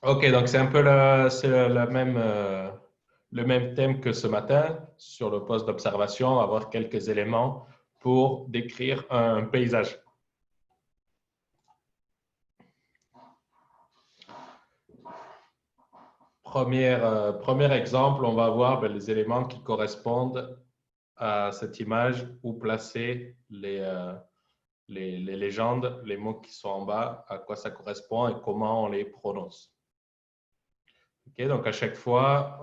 Ok, donc c'est un peu le même thème que ce matin sur le poste d'observation, avoir quelques éléments pour décrire un paysage. Premier exemple, on va voir les éléments qui correspondent à cette image où placer les légendes, les mots qui sont en bas, à quoi ça correspond et comment on les prononce. Okay, donc à chaque fois,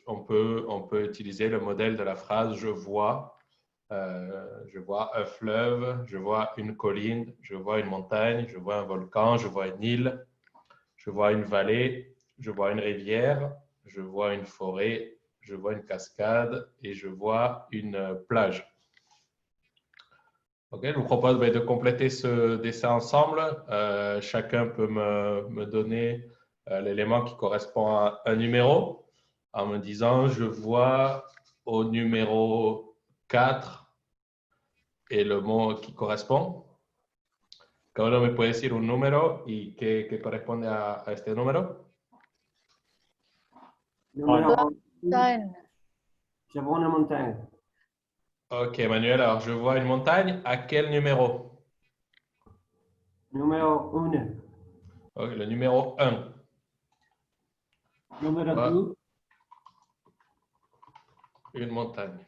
on peut utiliser le modèle de la phrase « je vois un fleuve, je vois une colline, je vois une montagne, je vois un volcan, je vois une île, je vois une vallée, je vois une rivière, je vois une forêt, je vois une cascade et je vois une plage. » Ok, je vous propose de compléter ce dessin ensemble. Chacun peut me donner l'élément qui correspond à un numéro en me disant je vois au numéro 4 et le mot qui correspond. Cada uno me puede decir un número y qué corresponde a este número. Numéro 1, Montagne. je vois une montagne. Ok, Manuel, alors je vois une montagne. À quel numéro? Numéro 1. Ok, le numéro 1. Numéro Ouais. 2. Une montagne.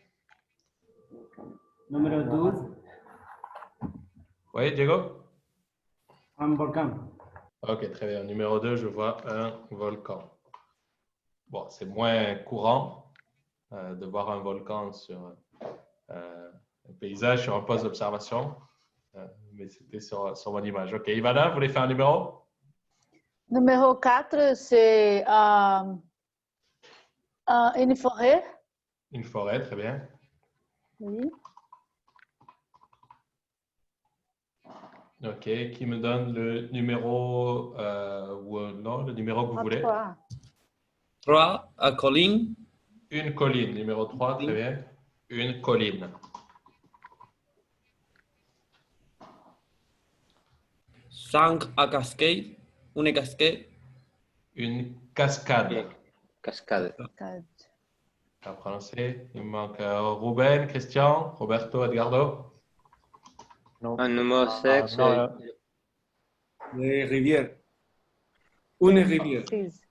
Numéro 12. Oui, Diego? Un volcan. Ok, très bien. Numéro 2, je vois un volcan. Bon, c'est moins courant de voir un volcan sur un paysage, sur un poste d'observation, mais c'était sur mon image. Ok, Ivana, vous voulez faire un numéro? Numéro 4, c'est une forêt. Une forêt, très bien. Oui. Ok, qui me donne le numéro ou non, le numéro que vous voulez? 3. 3, à colline. Une colline, numéro 3, très bien. Une colline. 5, à cascade. Une cascade. Une cascade. Cascade. À prononcer. Il me manque Ruben, Christian, Roberto, Edgardo. Un numéro 6. Les rivières. Une rivière. 6.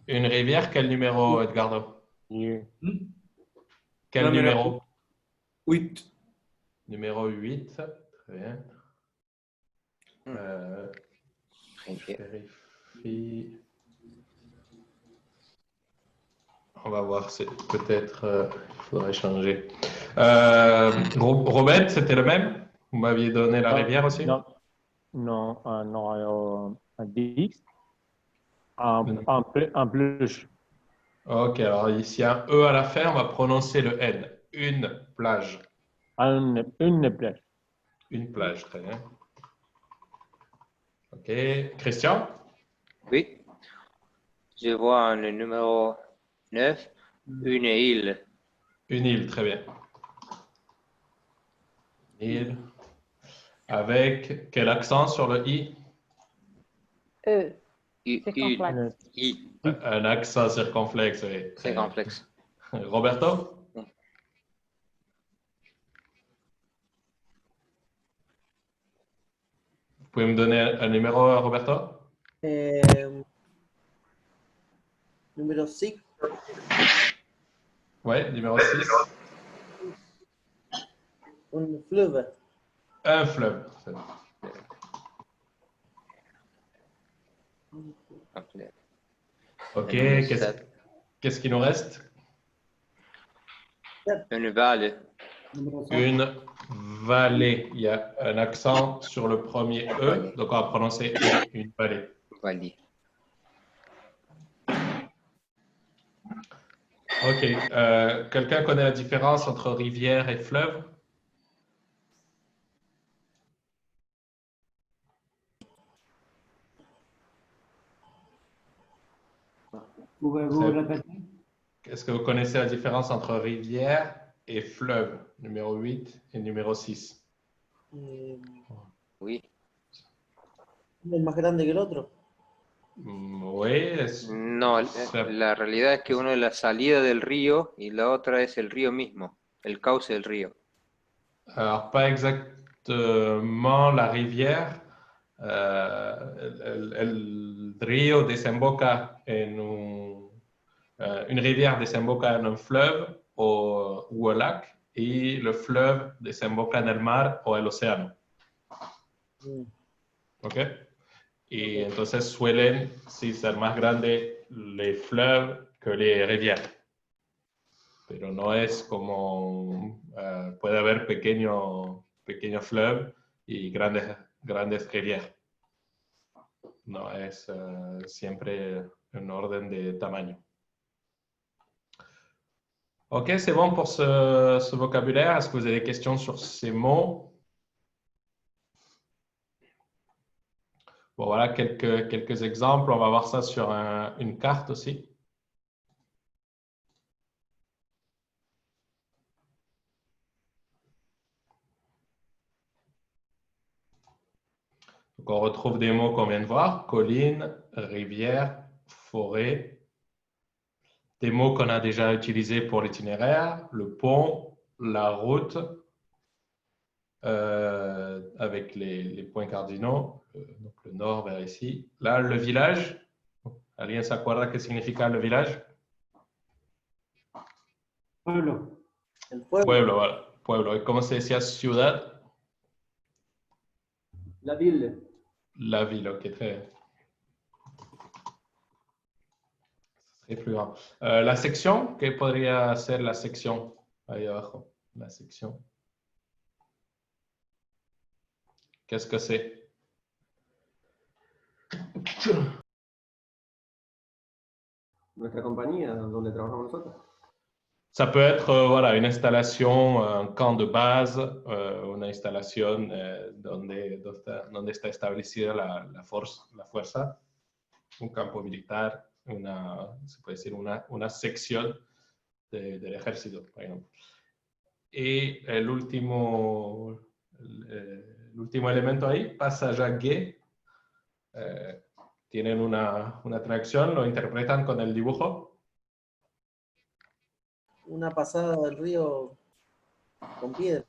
Une rivière, quel numéro, Edgardo? Quel numéro? 8. Numéro 8, très bien. Je vérifie. On va voir, peut-être il faudrait changer. Robert, c'était le même? Vous m'aviez donné la rivière aussi? Non, un 10. Un plus. Ok, alors ici, un E à la fin, on va prononcer le N. Une plage. Une plage. Une plage, très bien. Ok, Christian? Oui. Je vois un numéro 9. Une île. Une île, très bien. Île. Avec quel accent sur le I? E. U. Circonflexe. I. Un accent circonflexe, oui. Très C'est bien. complexe. Roberto? Vous pouvez me donner un numéro, Roberto? Numéro 6. Oui, numéro 6. Un fleuve. Un fleuve. Ok, qu'est-ce qu'il nous reste? Une vallée. Une vallée. Il y a un accent sur le premier E, donc on va prononcer une vallée. Vallée. Ok, quelqu'un connaît la différence entre rivière et fleuve? Pouvez-vous répéter? Est-ce que vous connaissez la différence entre rivière et fleuve, numéro 8 et numéro 6? Oui. Uno es más grande que el otro. Oui, No, la realidad es que uno es la salida del río y la otra es el río mismo, el cauce del río. alors pas exactement la rivière. El río desemboca en une rivière desemboca en un fleuve ou un lac y le fleuve desemboca en el mar o el océano. ¿Ok? Y entonces suelen sí, ser más grandes les fleuves que les rivières. Pero no es como puede haber pequeños fleuves y grandes rivières. No, es siempre un orden de tamaño. Ok, c'est bon pour ce vocabulaire. Est-ce que vous avez des questions sur ces mots? Bon, voilà quelques exemples. On va voir ça sur une carte aussi. Donc, on retrouve des mots qu'on vient de voir. Colline, rivière, forêt. Des mots qu'on a déjà utilisés pour l'itinéraire. Le pont, la route, avec les points cardinaux. Donc, le nord vers ici. Là, le village. ¿Alguien se acuerda qué significa le village? Pueblo. El pueblo. Pueblo, voilà. Pueblo. ¿Y cómo se decía ciudad? La ville. La ville, ok, très. C'est plus grave. La section, ¿qué podría ser la sección? Ahí abajo, la sección. Qu'est-ce que c'est? Nuestra compañía, donde trabajamos nosotros. Ça peut être voilà, une installation, un camp de base, una instalación donde está establecida la fuerza, un campo militar, se puede decir una sección del ejército, por ejemplo. Y el último elemento ahí, passage à gué, tienen una traducción, lo interpretan con el dibujo. Una pasada del río con piedra.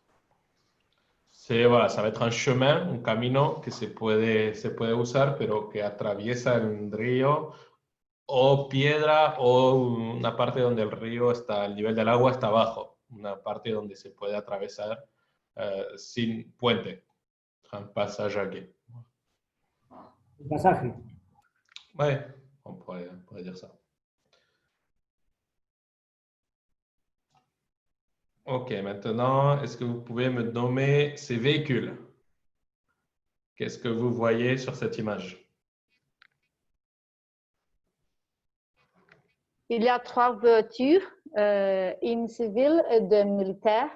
Voilà, ça va être un chemin, un camino que se puede usar, pero que atraviesa el río o piedra o una parte donde el río está, el nivel del agua está bajo, una parte donde se puede atravesar sin puente, un passage à gué. Un pasaje. Oui, on pourrait dire ça. Ok, maintenant, est-ce que vous pouvez me nommer ces véhicules? Qu'est-ce que vous voyez sur cette image? Il y a 3 voitures, une civile et 2 militaires.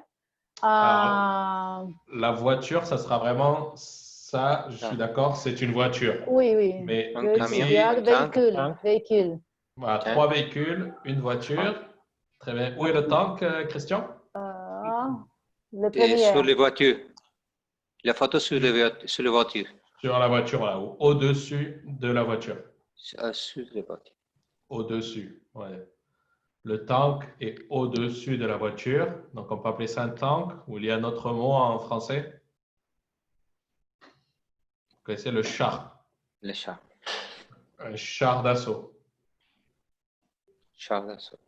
La voiture, ça sera vraiment ça, je suis d'accord, c'est une voiture. Oui, oui. Mais Un camion, Il y a un véhicules. Voilà, 3 véhicules, une voiture. Très bien. Où est le tank, Christian? Le Et premier. sur les voitures. La photo sur les voitures. Sur la voiture, là, au-dessus de la voiture. Sur les voitures. Au-dessus, ouais. Le tank est au-dessus de la voiture. Donc, on peut appeler ça un tank, ou il y a un autre mot en français. Vous connaissez le char. Le char. Un char d'assaut. Char d'assaut.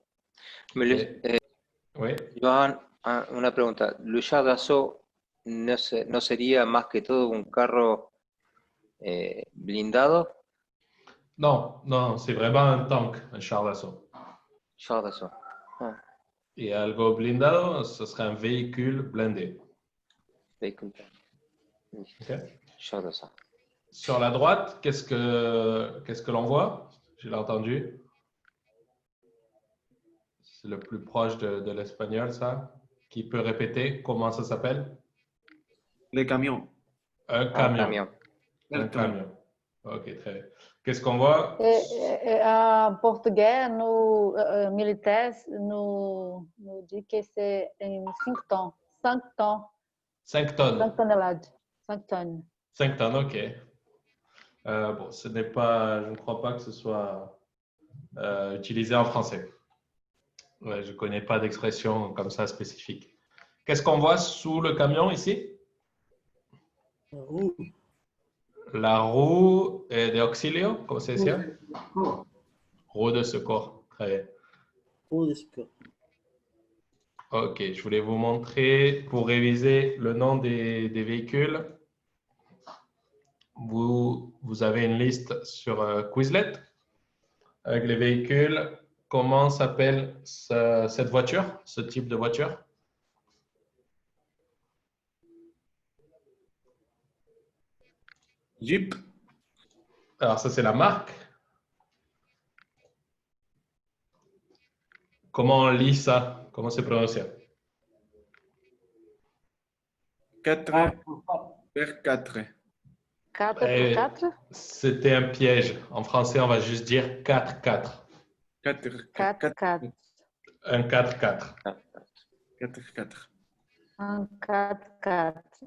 Oui. Johan, una pregunta. ¿El char d'assaut no sería más que todo un carro blindado? Non, non, c'est vraiment un tank, un char d'assaut. Char d'assaut. Ah. Et algo blindado, ce serait un véhicule blindé. Véhicule. Okay. Char d'assaut. Sur la droite, qu'est-ce que l'on voit? Je l'ai entendu. C'est le plus proche de l'espagnol, ça. Qui peut répéter? Comment ça s'appelle? Les camions. Un camion. Un camion. Ok, très bien. Qu'est-ce qu'on voit? En portugais, nous, militaires, nous dit que c'est 5 tonnes. 5 tonnes. 5 tonnes. 5 tonnes. 5 tonnes. 5 tonnes, ok. Bon, ce n'est pas, je ne crois pas que ce soit utilisé en français. Ouais, je ne connais pas d'expression comme ça spécifique. Qu'est-ce qu'on voit sous le camion ici? Roue. La roue de auxilio, ¿cómo se decía? Oh, Roue de secours. Très bien. Roue de secours. Ok, je voulais vous montrer, pour réviser le nom des véhicules, vous avez une liste sur Quizlet avec les véhicules. Comment s'appelle cette voiture, ce type de voiture? Jeep. Alors, ça, c'est la marque. Comment on lit ça? Comment c'est prononcé? 4 vers 4. 4 Eh, 4 C'était un piège. En français, on va juste dire 4-4. 4 4 4 Un 4-4. 4 4. Un 4 4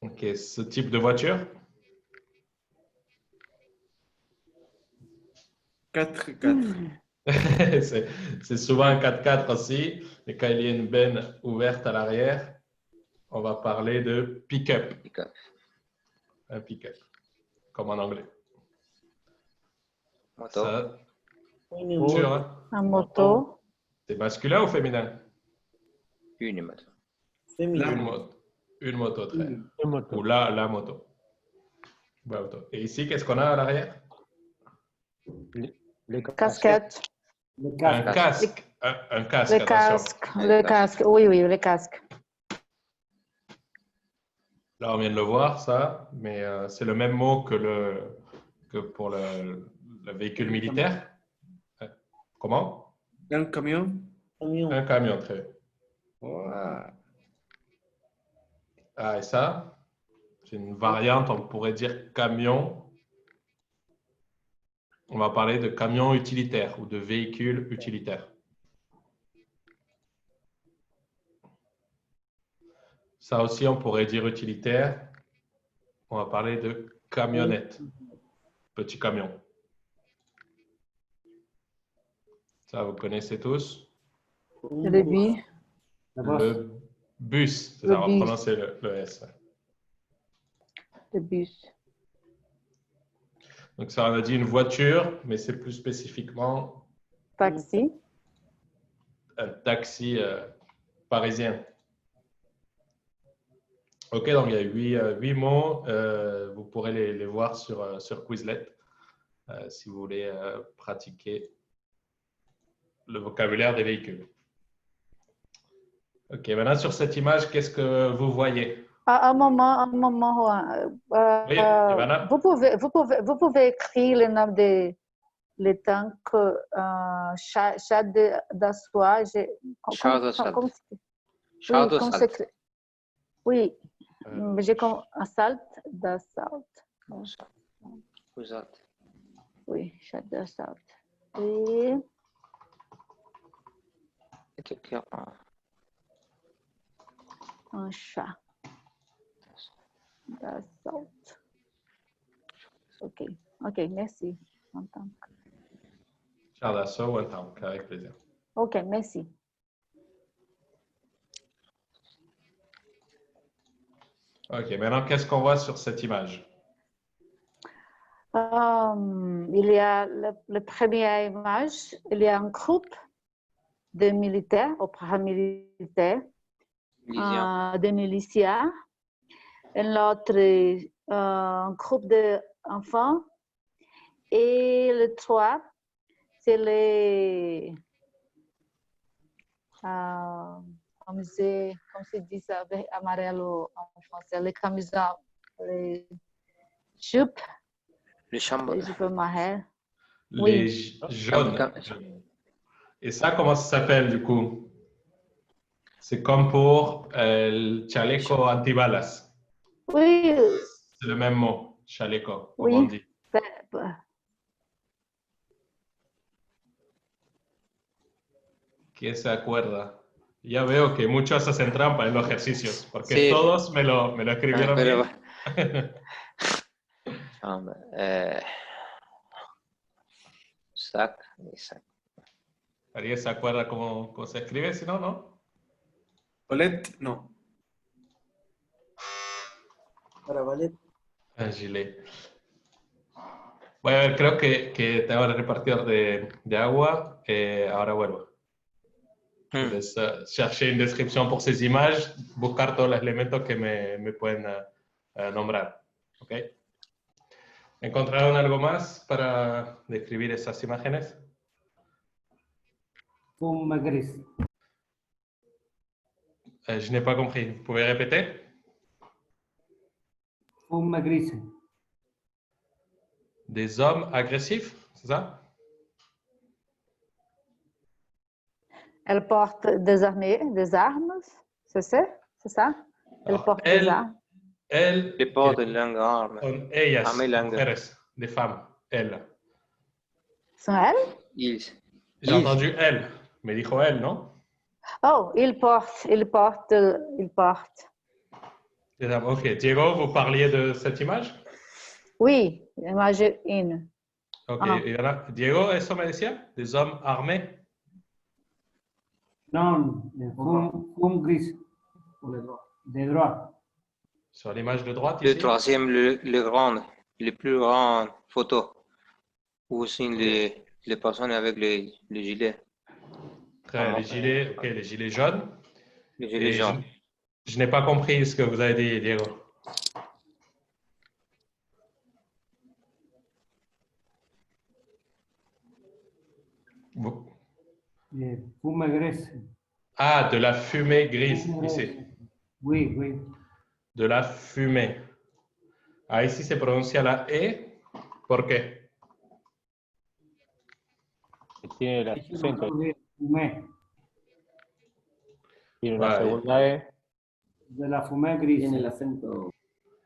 Ok, ce type de voiture? 4 4. C'est souvent un 4x4 aussi, mais quand il y a une benne ouverte à l'arrière, on va parler de pick-up. Pick-up. Un pick-up, comme en anglais. Moto. Ça, Une voiture, moto. hein? Un moto. C'est masculin ou féminin? Une moto. Féminin. Une moto, très bien. Une moto. Ou la moto. La moto. Et ici, qu'est-ce qu'on a à l'arrière? Les Casquette. Le Un casque. casque. Un casque, Le attention. casque. Le casque. Oui, oui, le casque. Là, on vient de le voir, ça, mais c'est le même mot que pour le véhicule militaire. Comment? Un camion. Camion. Un camion, très bien. Ouais. Ah, et ça, c'est une variante, on pourrait dire camion. On va parler de camion utilitaire ou de véhicule utilitaire. Ça aussi, on pourrait dire utilitaire. On va parler de camionnette. Petit camion. Ça, vous connaissez tous. Le bus. Le bus. C'est Le ça, on va bus. prononcer le S. Le bus. Donc ça, on a dit une voiture, mais c'est plus spécifiquement Taxi. un taxi parisien. OK, donc il y a huit mots. Vous pourrez les voir sur Quizlet si vous voulez pratiquer le vocabulaire des véhicules. OK, maintenant sur cette image, qu'est-ce que vous voyez? Un moment, Juan. Oui, Ivana? Vous pouvez écrire le nom les tanks chat d'assois. Char d'assaut. Oui, Char d'assaut. oui, j'ai comme assault d'assaut. Exato. Oui, chat d'assaut. Et Esto aqui, ó. un chat d'assaut. OK, merci. En tant que- Char d'assaut ou un tank, avec plaisir. OK, merci. OK, maintenant, qu'est-ce qu'on voit sur cette image? Il y a la première image, il y a un groupe de militaires, ou paramilitaires, Lisian. de miliciens. Et l'autre, un groupe d'enfants. Et le trois, c'est les... comme se dit ça, amarelo en français, les camisoles, les jupes. Les chambres. Les jupes marrées. Les Oui. jaunes. Et ça, comment ça s'appelle du coup? C'est comme pour le chaleco antibalas. Oui, C'est le même mot, chaleco, comme Oui. on dit. ¿Quién se acuerda? Ya veo que muchos hacen trampa en los ejercicios, porque Sí. todos me lo escribieron Pero, bien. hombre, sac, sac. ¿Alguien se acuerda cómo se escribe? Si no, no. Colette, no. Para valer. Gilet. Voy a ver, creo que tengo el repartidor de agua. Ahora vuelvo. Entonces, chercher une description pour ces images, buscar todos los elementos que me pueden nombrar. ¿Ok? ¿Encontraron algo más para describir esas imágenes? Fuma gris. Je n'ai pas compris. Vous pouvez répéter? Fuma gris. Des hommes agressifs, c'est ça? Elle porte des armes, c'est ça? Elle Alors, porte des armes. Elle, Le porte langue arme. son ellas, Arme langue. mujeres, des femmes, elles. Sont elles? Ils. J'ai entendu elle, mais dijo elle, non? Oh, il porte. Des hommes. Ok, Diego, vous parliez de cette image? Oui, image 1. Ok, Ah. y ahora, Diego, ¿eso me decía? Des hommes armés. Non, fum gris. Pour les droits. De droit. Sur l'image de droite Le ici? troisième, les plus grandes photos. Ou aussi les personnes avec les gilets. Très, les gilets, ok, les gilets jaunes. Les gilets Et jaunes. je n'ai pas compris ce que vous avez dit, Diego. Vous- Fuma gris. Ah, de la fumée grise, Fuma ici. gris. Oui, oui. De la fumée. Ah, ici se pronuncia la E. ¿Por qué? Tiene el acento, Fumé. tiene una Vale. segunda E. De la fumée gris. Tiene el acento.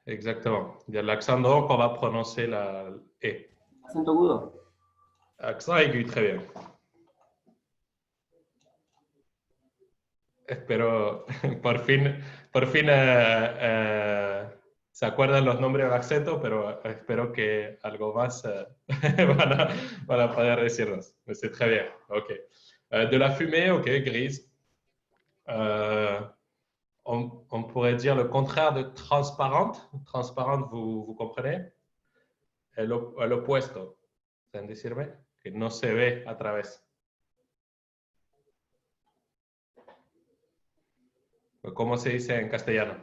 Exactement. Il y a l'accent donc on va prononcer la E. Acento agudo. Accent aigu, très bien. Espero, por fin se acuerdan los nombres del acento, pero espero que algo más van a poder decirnos. Mais c'est très bien. OK. De la fumée, OK, grise. On pourrait dire le contraire de transparente. Transparente, vous comprenez? El opuesto. ¿Saben decirme? Que no se ve a través. ¿Cómo se dice en castellano?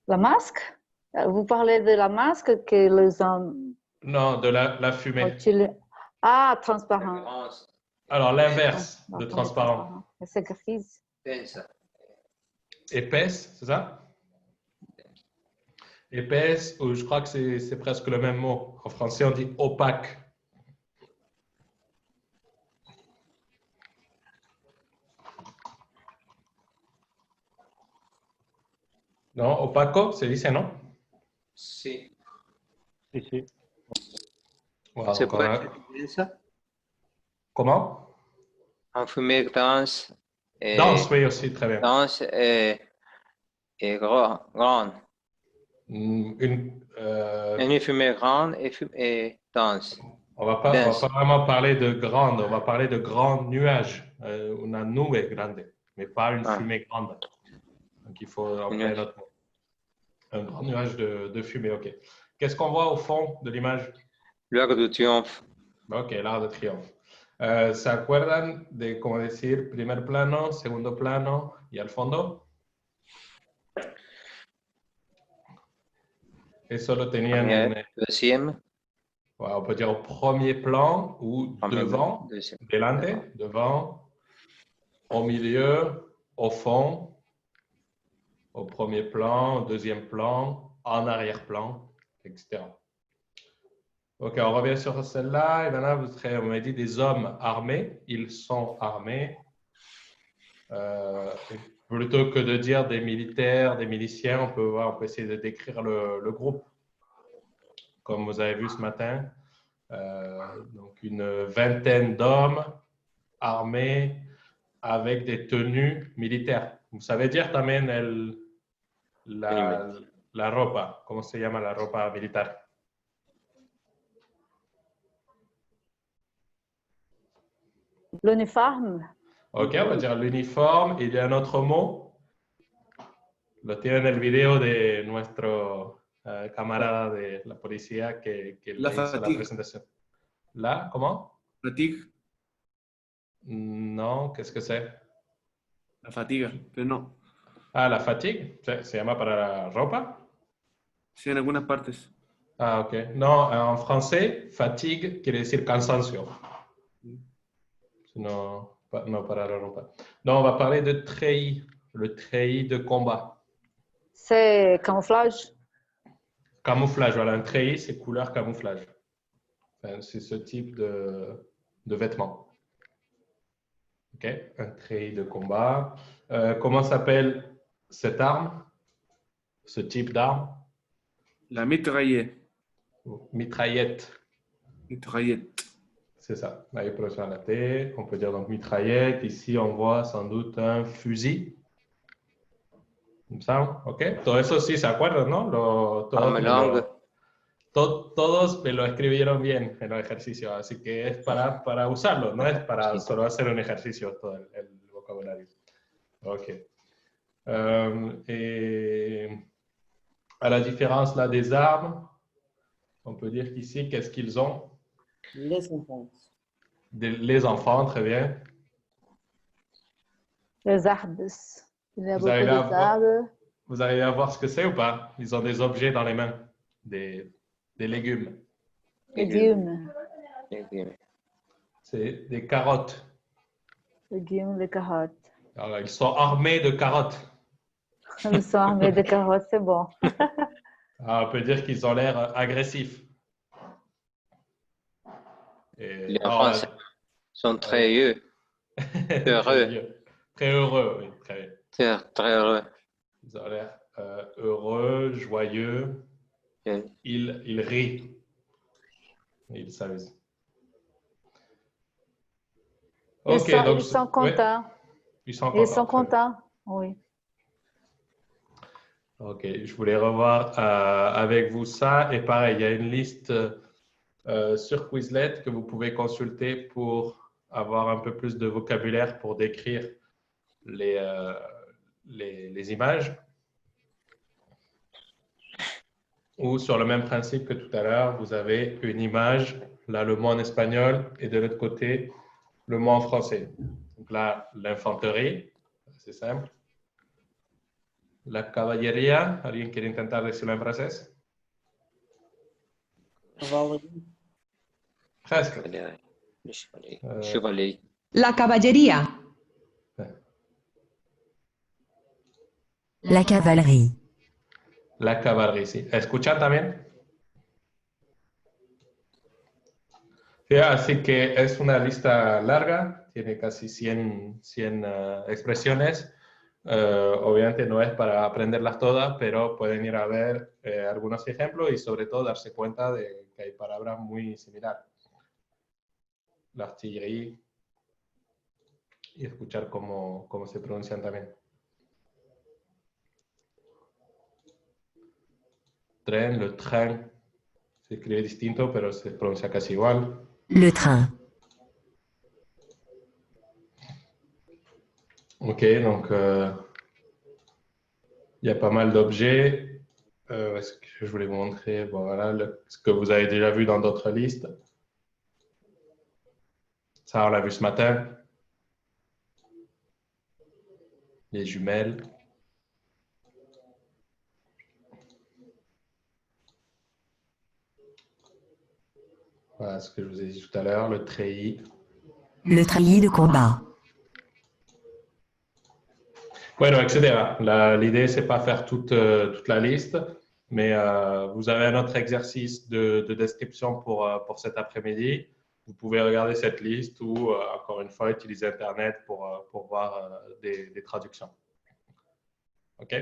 La masque? Vous parlez de la masque que les hommes... Non, de la fumée. utilisent. Ah, transparent. Alors, l'inverse Ah, de pardon, transparent. C'est grise. Épaisse, c'est ça? Épaisse, ou je crois que c'est presque le même mot. En français, on dit opaque. Non, opaco, se dice, non? Sí. Sí, sí. Voilà, ¿Se donc on puede a- escribir esa? Comment? Un fumée dense. Danse, oui, aussi, très bien. Dense et grande. Une, Une fumée grande et dense. on va pas vraiment parler de grande, on va parler de grands nuages. Una nube grande, mais pas une Ah. fumée grande. Donc il faut employer Nuage. notre mot. Un grand nuage de fumée, ok. Qu'est-ce qu'on voit au fond de l'image? L'Arc de Triomphe. Ok, l'Arc de Triomphe. ¿Se acuerdan de cómo decir primer plano, segundo plano y al fondo? Eso lo tenían en, Deuxième. voilà, on peut dire au premier plan ou Premier devant, deuxième. delante, devant, au milieu, au fond, au premier plan, au deuxième plan, en arrière-plan, etc. Ok, on revient sur celle-là. Et maintenant, on m'a dit des hommes armés. Ils sont armés. Plutôt que de dire des militaires, des miliciens, on peut essayer de décrire le groupe. Comme vous avez vu ce matin, donc une vingtaine d'hommes armés avec des tenues militaires. Vous savez dire también la ropa. ¿Cómo se llama la ropa militar? L'uniforme. Ok, on va dire l'uniforme. Il y a un autre mot. Lo tiene en el video de nuestro camarada de la policía que La le hizo la fatigue. presentación. ¿La? ¿Cómo? Fatigue. No, qu'est-ce que c'est? La fatiga, pero no. Ah, la fatigue. ¿Se llama para la ropa? Sí, en algunas partes. Ah, ok. No, en français, fatigue quiere decir cansancio. No, no para la ropa. Non, on va parler de treillis, le treillis de combat. C'est camouflage. Camouflage, voilà, un treillis, c'est couleur camouflage. Enfin, c'est ce type de vêtements. Ok, un treillis de combat. Comment s'appelle cette arme? Ce type d'arme? La mitraillette. Mitraillette. Mitraillette. C'est ça. Là, il prononce la T. On peut dire donc mitraillette. Ici, on voit sans doute un fusil. Comme ça, ok. Todo eso sí se acuerdan, ¿no? Todos me lo escribieron bien en los ejercicios, así que es para usarlo, no es para solo hacer un ejercicio todo el vocabulario. Ok. Et à la différence là des armes, on peut dire qu'ici, qu'est-ce qu'ils ont? Les enfants. Les enfants, très bien. Les arbres. Il y a beaucoup d'arbres. Vous arrivez à voir ce que c'est ou pas? Ils ont des objets dans les mains, des légumes. Légumes. C'est des carottes. Légumes, les carottes. Alors, ils sont armés de carottes. Ils sont armés de carottes, c'est bon. Alors, on peut dire qu'ils ont l'air agressifs. Et, les enfants sont très heureux. Très heureux, oui. Très heureux. Ils ont l'air heureux, joyeux. Yeah. Ils rient. Ils s'amusent. Ok, donc Ils sont contents. Oui. Ils sont contents, oui. Ok, je voulais revoir avec vous ça. Et pareil, il y a une liste sur Quizlet que vous pouvez consulter pour avoir un peu plus de vocabulaire pour décrire les images. Ou sur le même principe que tout à l'heure, vous avez une image, là le mot en espagnol et de l'autre côté le mot en français. Donc là, l'infanterie, c'est simple. La caballería, ¿alguien quiere intentar decirlo en francés? Presque. Chevalier. La caballería. La cavalerie. La caballería, sí. ¿Escuchan también? Sí, así que es una lista larga, tiene casi 100 expresiones. Obviamente no es para aprenderlas todas, pero pueden ir a ver algunos ejemplos y sobre todo darse cuenta de que hay palabras muy similares. La artillería y escuchar cómo se pronuncian también. Tren, le train, se escribe distinto, pero se pronuncia casi igual. Le train. Ok, donc il y a pas mal d'objets. Est-ce que je voulais vous montrer? Bon, voilà, ce que vous avez déjà vu dans d'autres listes. Ça, on l'a vu ce matin. Les jumelles. Voilà ce que je vous ai dit tout à l'heure, le treillis. Le treillis de combat. Bueno, etc. L'idée, c'est pas faire toute la liste, mais vous avez un autre exercice de description pour cet après-midi. Vous pouvez regarder cette liste ou, encore une fois, utiliser Internet pour voir des traductions. OK?